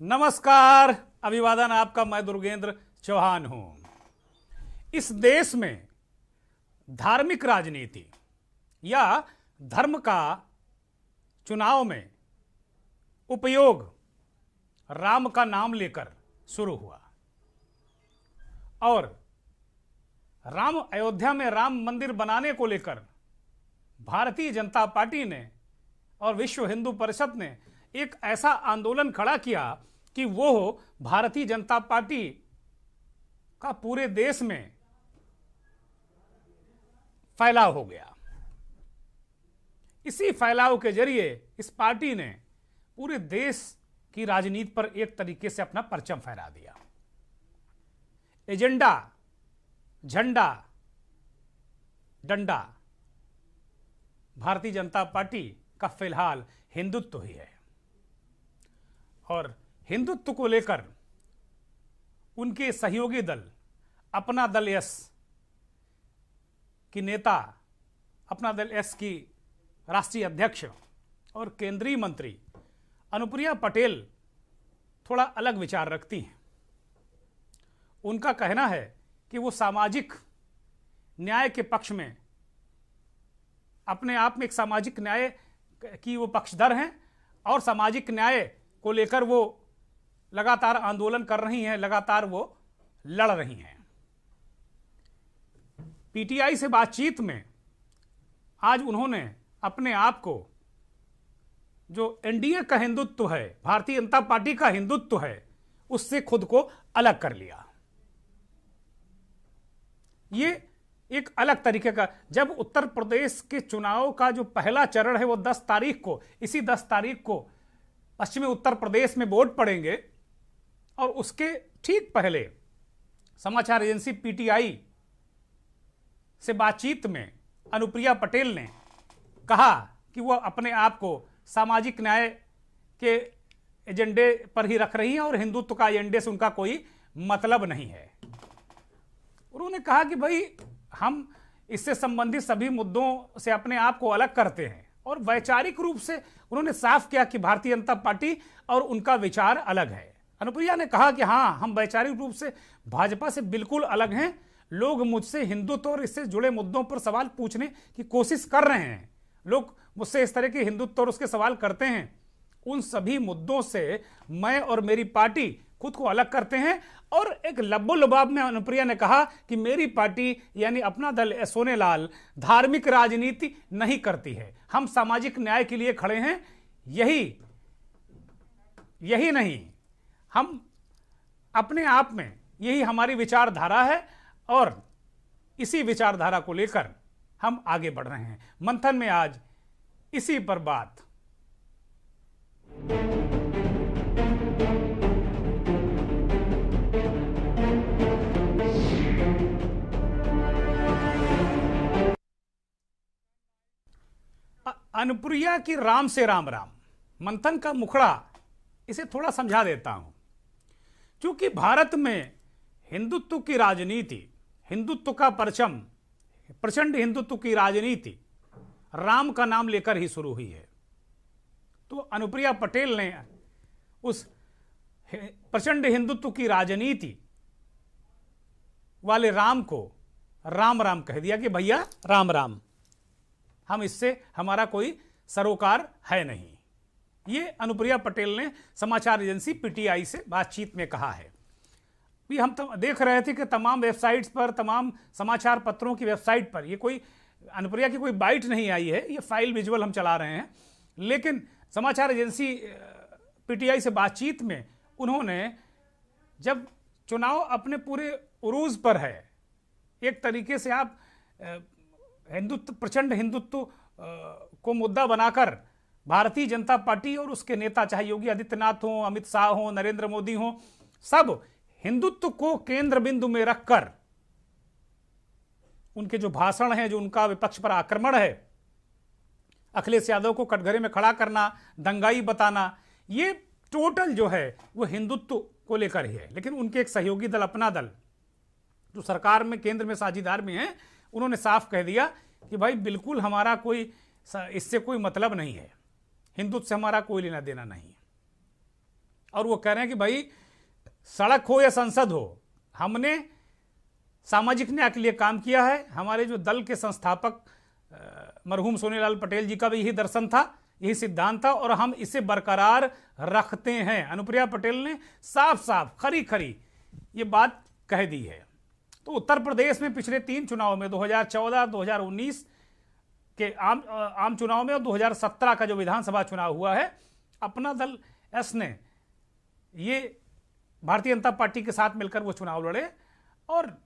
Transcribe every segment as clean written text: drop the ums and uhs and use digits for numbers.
नमस्कार, अभिवादन आपका। मैं दुर्गेंद्र चौहान हूं। इस देश में धार्मिक राजनीति या धर्म का चुनाव में उपयोग राम का नाम लेकर शुरू हुआ और राम अयोध्या में राम मंदिर बनाने को लेकर भारतीय जनता पार्टी ने और विश्व हिंदू परिषद ने एक ऐसा आंदोलन खड़ा किया कि वो भारतीय जनता पार्टी का पूरे देश में फैलाव हो गया। इसी फैलाव के जरिए इस पार्टी ने पूरे देश की राजनीति पर एक तरीके से अपना परचम फहरा दिया। एजेंडा, झंडा, डंडा भारतीय जनता पार्टी का फिलहाल हिंदुत्व ही है और हिंदुत्व को लेकर उनके सहयोगी दल अपना दल एस की नेता, अपना दल एस की राष्ट्रीय अध्यक्ष और केंद्रीय मंत्री अनुप्रिया पटेल थोड़ा अलग विचार रखती हैं। उनका कहना है कि वो सामाजिक न्याय के पक्ष में अपने आप में एक सामाजिक न्याय की वो पक्षधर हैं और सामाजिक न्याय को लेकर वो लगातार आंदोलन कर रही हैं, लगातार वो लड़ रही हैं। पीटीआई से बातचीत में आज उन्होंने अपने आप को जो एनडीए का हिंदुत्व है, भारतीय जनता पार्टी का हिंदुत्व है, उससे खुद को अलग कर लिया। ये एक अलग तरीके का, जब उत्तर प्रदेश के चुनाव का जो पहला चरण है वो 10 तारीख को, इसी 10 तारीख को पश्चिमी उत्तर प्रदेश में वोट पड़ेंगे और उसके ठीक पहले समाचार एजेंसी पीटीआई से बातचीत में अनुप्रिया पटेल ने कहा कि वह अपने आप को सामाजिक न्याय के एजेंडे पर ही रख रही हैं और हिंदुत्व का एजेंडे से उनका कोई मतलब नहीं है। उन्होंने कहा कि भाई हम इससे संबंधित सभी मुद्दों से अपने आप को अलग करते हैं और वैचारिक रूप से उन्होंने साफ किया कि भारतीय जनता पार्टी और उनका विचार अलग है। अनुप्रिया ने कहा कि हाँ, हम वैचारिक रूप से भाजपा से बिल्कुल अलग हैं। लोग मुझसे हिंदुत्व और इससे जुड़े मुद्दों पर सवाल पूछने की कोशिश कर रहे हैं। लोग मुझसे इस तरह के हिंदुत्व और उसके सवाल करते हैं। उन सभी मुद्दों से मैं और मेरी पार्टी खुद को अलग करते हैं। और एक लब्बो लुबाब में अनुप्रिया ने कहा कि मेरी पार्टी यानी अपना दल सोनेलाल धार्मिक राजनीति नहीं करती है, हम सामाजिक न्याय के लिए खड़े हैं। यही नहीं, हम अपने आप में यही हमारी विचारधारा है और इसी विचारधारा को लेकर हम आगे बढ़ रहे हैं। मंथन में आज इसी पर बात। अनुप्रिया की राम से राम राम मंथन का मुखड़ा, इसे थोड़ा समझा देता हूं। क्योंकि भारत में हिंदुत्व की राजनीति, हिंदुत्व का परचम, प्रचंड हिंदुत्व की राजनीति राम का नाम लेकर ही शुरू हुई है। तो अनुप्रिया पटेल ने उस प्रचंड हिंदुत्व की राजनीति वाले राम को राम राम कह दिया कि भैया राम राम, हम इससे हमारा कोई सरोकार है नहीं। ये अनुप्रिया पटेल ने समाचार एजेंसी पीटीआई से बातचीत में कहा है। भी हम देख रहे थे कि तमाम वेबसाइट्स पर, तमाम समाचार पत्रों की वेबसाइट पर ये कोई अनुप्रिया की कोई बाइट नहीं आई है, ये फाइल विजुअल हम चला रहे हैं। लेकिन समाचार एजेंसी पीटीआई से बातचीत में उन्होंने, जब चुनाव अपने पूरे उरूज पर है, एक तरीके से आप हिंदुत्व, प्रचंड हिंदुत्व को मुद्दा बनाकर भारतीय जनता पार्टी और उसके नेता, चाहे योगी आदित्यनाथ हो, अमित शाह हो, नरेंद्र मोदी हो, सब हिंदुत्व को केंद्र बिंदु में रखकर उनके जो भाषण हैं, जो उनका विपक्ष पर आक्रमण है, अखिलेश यादव को कटघरे में खड़ा करना, दंगाई बताना, ये टोटल जो है वो हिंदुत्व को लेकर ही है। लेकिन उनके एक सहयोगी दल अपना दल, जो सरकार में केंद्र में साझेदार में है, उन्होंने साफ कह दिया कि भाई बिल्कुल हमारा कोई इससे कोई मतलब नहीं है, हिंदुत्व से हमारा कोई लेना देना नहीं है। और वो कह रहे हैं कि भाई सड़क हो या संसद हो, हमने सामाजिक न्याय के लिए काम किया है। हमारे जो दल के संस्थापक मरहूम सोनीलाल पटेल जी का भी यही दर्शन था, यही सिद्धांत था, और हम इसे बरकरार रखते हैं। अनुप्रिया पटेल ने साफ साफ खरी खरी ये बात कह दी है। तो उत्तर प्रदेश में पिछले 3 चुनाव में 2014, 2019 के आम चुनाव में और 2017 का जो विधानसभा चुनाव हुआ है, अपना दल एस ने ये भारतीय जनता पार्टी के साथ मिलकर वो चुनाव लड़े और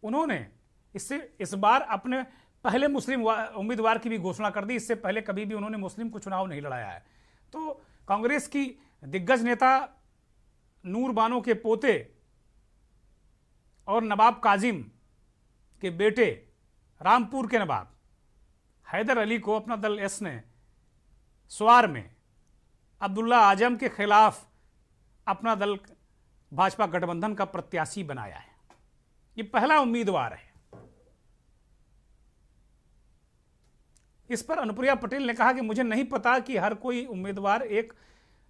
उन्होंने इस बार अपने पहले मुस्लिम उम्मीदवार की भी घोषणा कर दी। इससे पहले कभी भी उन्होंने मुस्लिम को चुनाव नहीं लड़ाया है। तो कांग्रेस की दिग्गज नेता नूर बानो के पोते और नवाब काजिम के बेटे, रामपुर के नवाब हैदर अली को अपना दल एस ने स्वार में अब्दुल्ला आजम के खिलाफ अपना दल भाजपा गठबंधन का प्रत्याशी बनाया है। ये पहला उम्मीदवार है। इस पर अनुप्रिया पटेल ने कहा कि मुझे नहीं पता कि हर कोई उम्मीदवार एक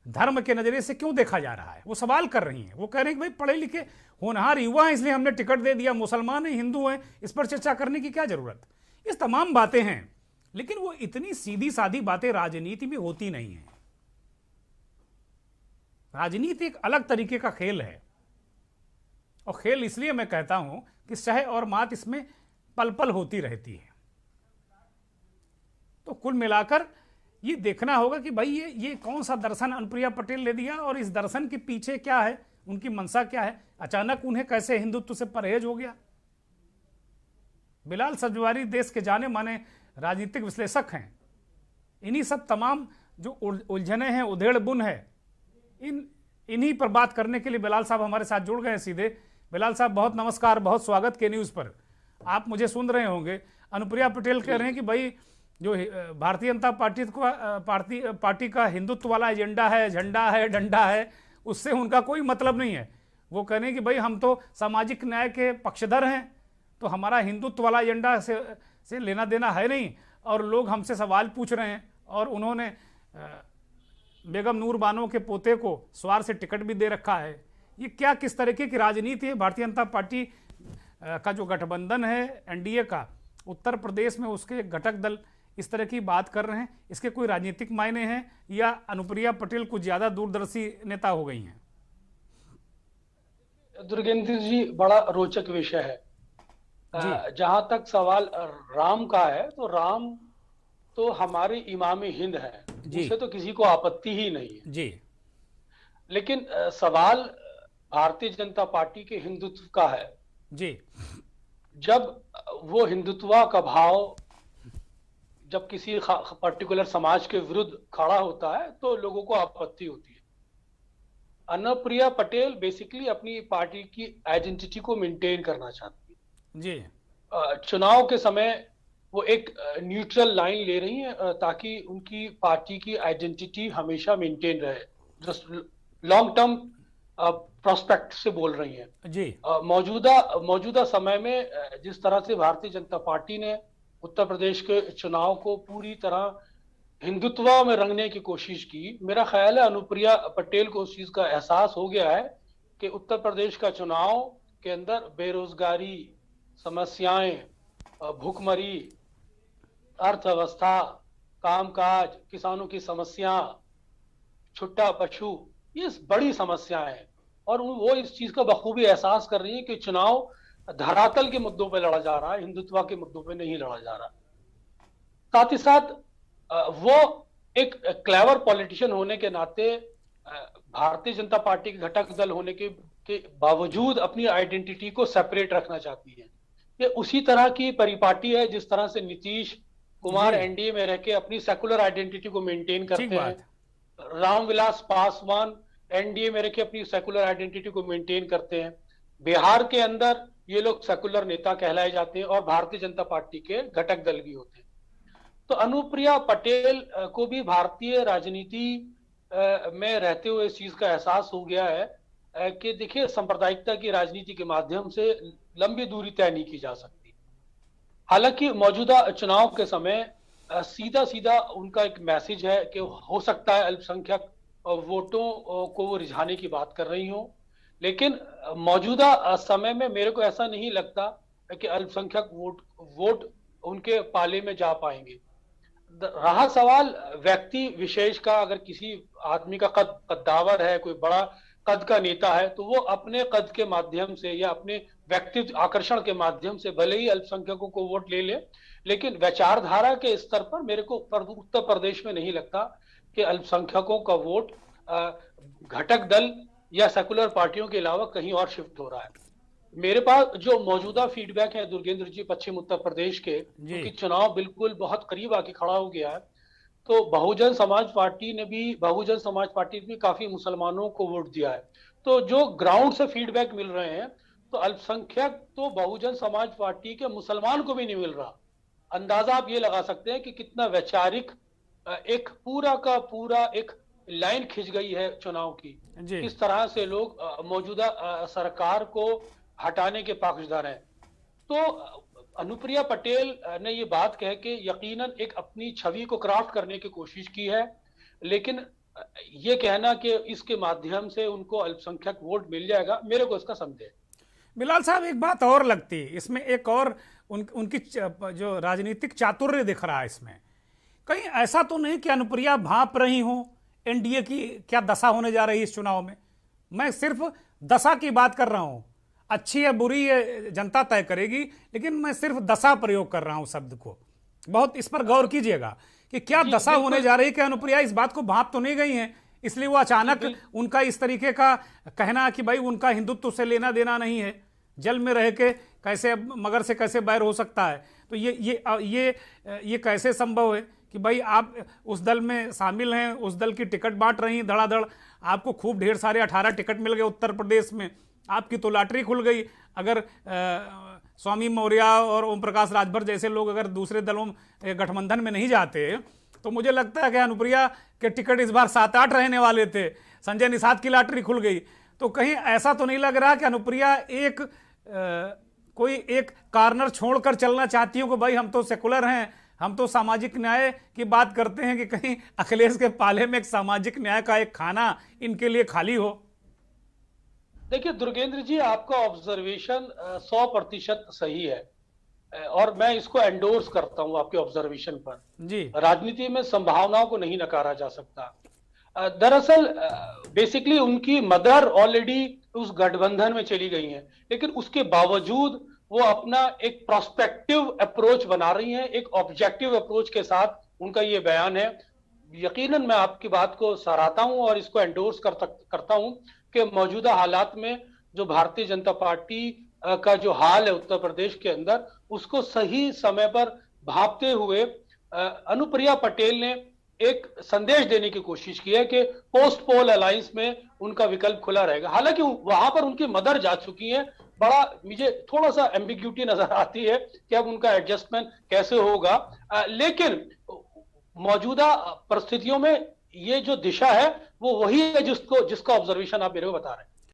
धर्म के नजरिए से क्यों देखा जा रहा है। वो सवाल कर रही हैं, वो कह रहे हैं कि भाई पढ़े लिखे होनहार युवा हैं इसलिए हमने टिकट दे दिया, मुसलमान हैं, हिंदू हैं, इस पर चर्चा करने की क्या जरूरत। इस तमाम बातें हैं, लेकिन वो इतनी सीधी सादी बातें राजनीति में होती नहीं है। राजनीति एक अलग तरीके का खेल है, और खेल इसलिए मैं कहता हूं कि सह और मात इसमें पल पल होती रहती है। तो कुल मिलाकर ये देखना होगा कि भाई ये कौन सा दर्शन अनुप्रिया पटेल ले दिया और इस दर्शन के पीछे क्या है, उनकी मंशा क्या है। अचानक उन्हें कैसे हिंदुत्व से परहेज हो गया। बिलाल सब्जवारी देश के जाने माने राजनीतिक विश्लेषक हैं। इन्हीं सब तमाम जो उलझने हैं, उधेड़ बुन है, इन्हीं पर बात करने के लिए बिलाल साहब हमारे साथ जुड़ गए हैं सीधे। बिलाल साहब बहुत नमस्कार, बहुत स्वागत के न्यूज़ पर। आप मुझे सुन रहे होंगे, अनुप्रिया पटेल कह रहे हैं कि भाई जो भारतीय जनता पार्टी का हिंदुत्व वाला एजेंडा है, झंडा है, डंडा है, उससे उनका कोई मतलब नहीं है। वो कह रहे हैं कि भाई हम तो सामाजिक न्याय के पक्षधर हैं, तो हमारा हिंदुत्व वाला एजेंडा से लेना देना है नहीं। और लोग हमसे सवाल पूछ रहे हैं, और उन्होंने बेगम नूर बानो के पोते को स्वार से टिकट भी दे रखा है। ये क्या, किस तरीके की राजनीति है। भारतीय जनता पार्टी का जो गठबंधन है एनडीए का, उत्तर प्रदेश में उसके घटक दल इस तरह की बात कर रहे हैं, इसके कोई राजनीतिक मायने हैं या अनुप्रिया पटेल कुछ ज्यादा दूरदर्शी नेता हो गई हैं? दुर्गेंद्र जी, बड़ा रोचक विषय है। जहां तक सवाल राम का है, तो राम तो हमारे इमाम हिंद है, उससे तो किसी को आपत्ति ही नहीं है जी। लेकिन सवाल भारतीय जनता पार्टी के हिंदुत्व का है जी। जब वो हिंदुत्व का भाव जब किसी पर्टिकुलर समाज के विरुद्ध खड़ा होता है तो लोगों को आपत्ति होती है। अनुप्रिया पटेल बेसिकली अपनी पार्टी की आइडेंटिटी को मेंटेन करना चाहती है जी। चुनाव के समय वो एक न्यूट्रल लाइन ले रही है ताकि उनकी पार्टी की आइडेंटिटी हमेशा मेंटेन रहे, जस्ट लॉन्ग टर्म प्रोस्पेक्ट से बोल रही हैं जी। मौजूदा समय में जिस तरह से भारतीय जनता पार्टी ने उत्तर प्रदेश के चुनाव को पूरी तरह हिंदुत्व में रंगने की कोशिश की, मेरा ख्याल है अनुप्रिया पटेल को उस चीज का एहसास हो गया है कि उत्तर प्रदेश का चुनाव के अंदर बेरोजगारी, समस्याएं, भूखमरी, अर्थव्यवस्था, कामकाज, किसानों की समस्या, छुट्टा पशु, ये बड़ी समस्याएं हैं और वो इस चीज का बखूबी एहसास कर रही है कि चुनाव धरातल के मुद्दों पे लड़ा जा रहा है, हिंदुत्व के मुद्दों पे नहीं लड़ा जा रहा। साथ ही साथ वो एक क्लेवर पॉलिटिशियन होने के नाते भारतीय जनता पार्टी के घटक दल होने के बावजूद अपनी आइडेंटिटी को सेपरेट रखना चाहती है। ये उसी तरह की परिपाटी है जिस तरह से नीतीश कुमार एनडीए में रह के अपनी सेकुलर आइडेंटिटी को मेंटेन करते हैं, रामविलास पासवान एनडीए में रह के अपनी सेकुलर आइडेंटिटी को मेंटेन करते हैं। बिहार के अंदर ये लोग सेकुलर नेता कहलाए जाते हैं और भारतीय जनता पार्टी के घटक दल भी होते हैं। तो अनुप्रिया पटेल को भी भारतीय राजनीति में रहते हुए इस चीज का एहसास हो गया है कि देखिए, सांप्रदायिकता की राजनीति के माध्यम से लंबी दूरी तय नहीं की जा सकती। हालांकि मौजूदा चुनाव के समय सीधा सीधा उनका एक मैसेज है कि हो सकता है अल्पसंख्यक वोटों को वो रिझाने की बात कर रही हो। लेकिन मौजूदा समय में मेरे को ऐसा नहीं लगता कि अल्पसंख्यक वोट उनके पाले में जा पाएंगे। रहा सवाल व्यक्ति विशेष का, अगर किसी आदमी का कद्दावर है, कोई बड़ा कद का नेता है, तो वो अपने कद के माध्यम से या अपने व्यक्तित्व आकर्षण के माध्यम से भले ही अल्पसंख्यकों को वोट ले ले, लेकिन विचारधारा के स्तर पर मेरे को उत्तर प्रदेश में नहीं लगता कि अल्पसंख्यकों का वोट घटक दल या सेकुलर पार्टियों के अलावा कहीं और शिफ्ट हो रहा है। मेरे पास जो मौजूदा फीडबैक है दुर्गेंद्र जी पश्चिम उत्तर प्रदेश के, क्योंकि चुनाव बिल्कुल बहुत करीब आके खड़ा हो गया है, तो बहुजन समाज पार्टी ने भी काफी मुसलमानों को वोट दिया है। तो जो ग्राउंड से फीडबैक मिल रहे हैं, तो अल्पसंख्यक तो बहुजन समाज पार्टी के मुसलमान को भी नहीं मिल रहा। अंदाजा आप ये लगा सकते हैं कि कितना वैचारिक एक पूरा का पूरा एक लाइन खिंच गई है चुनाव की, किस तरह से लोग मौजूदा सरकार को हटाने के पक्षधर हैं। तो अनुप्रिया पटेल ने ये बात कह के यकीनन एक अपनी छवि को क्राफ्ट करने की कोशिश की है, लेकिन ये कहना कि इसके माध्यम से उनको अल्पसंख्यक वोट मिल जाएगा, मेरे को इसका संदेह। बिलाल साहब, एक बात और लगती है इसमें, एक और उनकी जो राजनीतिक चातुर्य दिख रहा है इसमें, कहीं ऐसा तो नहीं कि अनुप्रिया भांप रही हो एनडीए की क्या दशा होने जा रही है इस चुनाव में। मैं सिर्फ दशा की बात कर रहा हूं, अच्छी या बुरी ये जनता तय करेगी, लेकिन मैं सिर्फ दशा प्रयोग कर रहा हूं शब्द को। बहुत इस पर गौर कीजिएगा कि क्या दशा होने जा रही है कि अनुप्रिया इस बात को भांप तो नहीं गई हैं, इसलिए वो अचानक उनका इस तरीके का कहना कि भाई उनका हिंदुत्व से लेना देना नहीं है, जल में रह के कैसे मगर से कैसे बैर हो सकता है। तो ये कैसे संभव है कि भाई आप उस दल में शामिल हैं, उस दल की टिकट बांट रही हैं धड़ाधड़, आपको खूब ढेर सारे 18 टिकट मिल गए उत्तर प्रदेश में, आपकी तो लॉटरी खुल गई। अगर स्वामी मौर्य और ओम प्रकाश राजभर जैसे लोग अगर दूसरे दलों गठबंधन में नहीं जाते, तो मुझे लगता है कि अनुप्रिया के टिकट इस बार 7-8 रहने वाले थे। संजय निषाद की लॉटरी खुल गई। तो कहीं ऐसा तो नहीं लग रहा कि अनुप्रिया कोई एक कॉर्नर छोड़कर चलना चाहती हो कि भाई हम तो सेकुलर हैं, हम तो सामाजिक न्याय की बात करते हैं, कि कहीं अखिलेश के पाले में एक सामाजिक न्याय का एक खाना इनके लिए खाली हो। देखिए दुर्गेंद्र जी, आपका ऑब्जर्वेशन 100% सही है और मैं इसको एंडोर्स करता हूं आपके ऑब्जर्वेशन पर जी। राजनीति में संभावनाओं को नहीं नकारा जा सकता। दरअसल बेसिकली उनकी मदर ऑलरेडी उस गठबंधन में चली गई हैं, लेकिन उसके बावजूद वो अपना एक प्रोस्पेक्टिव अप्रोच बना रही हैं, एक ऑब्जेक्टिव अप्रोच के साथ उनका ये बयान है। यकीनन मैं आपकी बात को सराहता हूं और इसको एंडोर्स करता हूं कि मौजूदा हालात में जो भारतीय जनता पार्टी का जो हाल है उत्तर प्रदेश के अंदर, उसको सही समय पर भांपते हुए अनुप्रिया पटेल ने एक संदेश देने की कोशिश की है कि पोस्ट पोल अलायंस में उनका विकल्प खुला रहेगा। हालांकि वहां पर उनकी मदर जा चुकी है, बड़ा मुझे थोड़ा सा एम्बिग्यूटी नजर आती है कि अब उनका एडजस्टमेंट कैसे होगा, लेकिन मौजूदा परिस्थितियों में ये जो दिशा है वो वही है जिसका ऑब्जर्वेशन आप मेरे को बता रहे हैं।